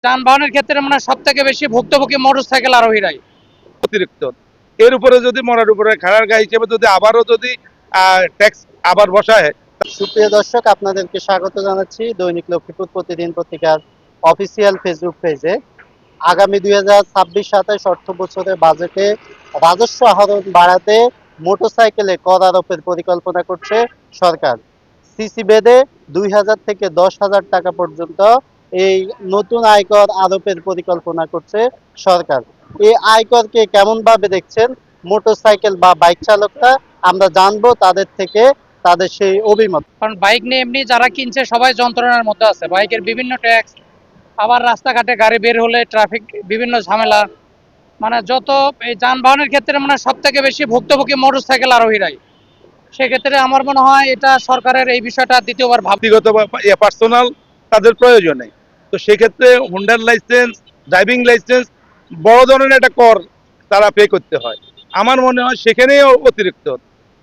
যানবাহনের ক্ষেত্রে মনে হয় সব থেকে বেশি ভুক্তভোগী মোটরসাইকেল আরোহীরাই। অতিরিক্ত এর উপরে যদি মরার উপরে খাড়ার গায়ে হিসেবে যদি আবারও যদি ট্যাক্স আবার বসায়। সুপ্রিয় দর্শক, আপনাদেরকে স্বাগত জানাচ্ছি দৈনিক লক্ষ্মীপুর প্রতিদিন পত্রিকার অফিসিয়াল ফেসবুক পেজে। আগামী 2026-27 অর্থ বছরের বাজেটে রাজস্ব আহরণ বাড়াতে মোটরসাইকেলে কর আরোপের পরিকল্পনা করছে সরকার। সিসি বেদে 2,000 থেকে 10,000 টাকা পর্যন্ত এই নতুন আয়কর আরোপের পরিকল্পনা করছে সরকার। এই আয়করকে কেমন ভাবে দেখছেন মোটরসাইকেল বা বাইক চালকরা, আমরা জানবো তাদের থেকে তাদের সেই অভিমত। কারণ বাইক নিয়ে এমনি যারা কিনছে সবাই যন্ত্রণার মধ্যে আছে। বাইকের বিভিন্ন ট্যাক্স, আবার রাস্তাঘাটে গাড়ি বের হলে ট্রাফিক বিভিন্ন ঝামেলা, মানে যত এই যানবাহনের ক্ষেত্রে মনে হয় সব থেকে বেশি ভুক্তভোগী মোটরসাইকেল আরোহীরাই। সেক্ষেত্রে আমার মনে হয় এটা সরকারের এই বিষয়টা দ্বিতীয়বার ব্যক্তিগত বা পার্সোনাল তাদের প্রয়োজন নেই। তো সেক্ষেত্রে হোন্ডার লাইসেন্স, ড্রাইভিং লাইসেন্স, বড় ধরনের একটা কর তারা পে করতে হয়। আমার মনে হয় সেখানেই অতিরিক্ত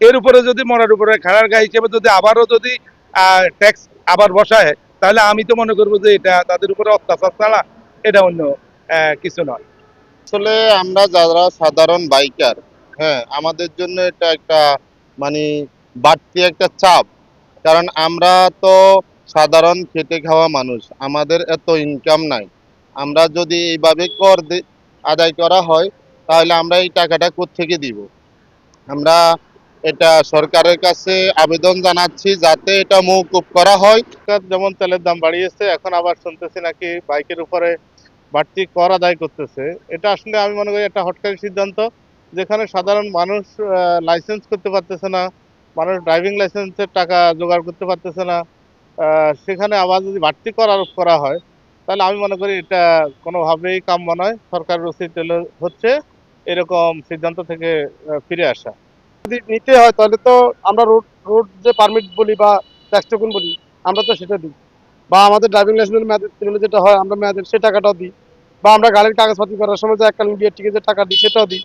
এর উপরে যদি মরার উপরে খাড়ার গায়ে হিসেবে যদি আবারও যদি ট্যাক্স আবার বসায়, তাহলে আমি তো মনে করবো যে এটা তাদের উপরে অত্যাচার ছাড়া এটা অন্য কিছু নয়। আসলে আমরা যারা সাধারণ বাইকার, হ্যাঁ, আমাদের জন্য এটা একটা মানে বাড়তি একটা চাপ। কারণ আমরা তো সাধারণ খেটে খাওয়া মানুষ, আমাদের এত ইনকাম নাই। আমরা যদি এইভাবে আদায় করা হয়, তাহলে আমরা এই টাকাটা কোত্থেকে দিব? আমরা এটা সরকারের কাছে আবেদন জানাচ্ছি যাতে এটা মওকুফ করা হয়। যেমন তেলের দাম বাড়িয়েছে, এখন আবার শুনতেছি নাকি বাইকের উপরে বাড়তি কর আদায় করতেছে। এটা আসলে আমি মনে করি একটা হঠকারী সিদ্ধান্ত, যেখানে সাধারণ মানুষ লাইসেন্স করতে পারতেছে না, মানুষ ড্রাইভিং লাইসেন্সের টাকা জোগাড় করতে পারতেছে না। সেখানে আবার যদি বাড়তি কর আরোপ করা হয়, তাহলে আমি মনে করি এটা কোনোভাবেই কাম্য নয়। সরকারের উচিত হচ্ছে এরকম সিদ্ধান্ত থেকে ফিরে আসা। যদি নিতে হয় তাহলে তো আমরা রোড রোড যে পারমিট বলি বা ট্যাক্স টোকেন বলি, আমরা তো সেটা দিই। বা আমাদের ড্রাইভিং লাইসেন্সের মেয়াদ উত্তীর্ণ যেটা হয়, আমরা মেয়াদের সেই টাকাটাও দিই। বা আমরা গাড়ির কাগজপাতি করার সময় যে এককালীন বিয়ের টিকিটের টাকা দিই, সেটাও দিই।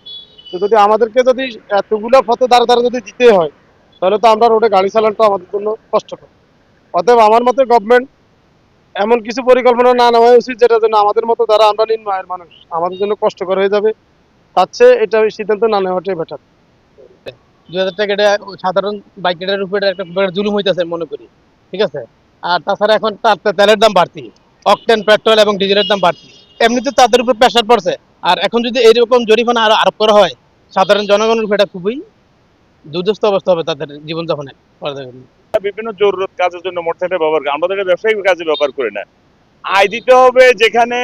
তো যদি আমাদেরকে যদি এতগুলো পথে দাঁড়া দাঁড়া যদি দিতে হয়, তাহলে তো আমরা রোডে গাড়ি চালানোটা আমাদের জন্য কষ্টকর। অতএব আমার মতে গভর্নমেন্ট এমন কিছু পরিকল্পনা না নেওয়া উচিত যেটা জন্য আমাদের মতো যারা আমরা নিম্ন আয়ের মানুষ, আমাদের জন্য কষ্টকর হয়ে যাবে। তার চেয়ে এটা সিদ্ধান্ত না নেওয়াটাই বেটার। 2,000 টাকা এটা সাধারণ বাইক রাইডারের উপরে একটা জুলুম হইতেছে মনে করি, ঠিক আছে। আর তাছাড়া এখন তেলের দাম বাড়তি, অকটেন পেট্রোল এবং ডিজেলের দাম বাড়তি, এমনিতে তাদের উপর প্রেশার পড়ছে। আর এখন যদি এইরকম জরিমানা আরো আরোপ করা হয়, সাধারণ জনগণের উপর এটা খুবই দুর্দস্ত অবস্থা হবে তাদের জীবনযাপনে। বিভিন্ন জরুরত কাজের জন্য মোটরসাইকেল ব্যবহার করি, আমরা তো এটা ব্যবসায়িক কাজে ব্যবহার করি না। আয় দিতে হবে যেখানে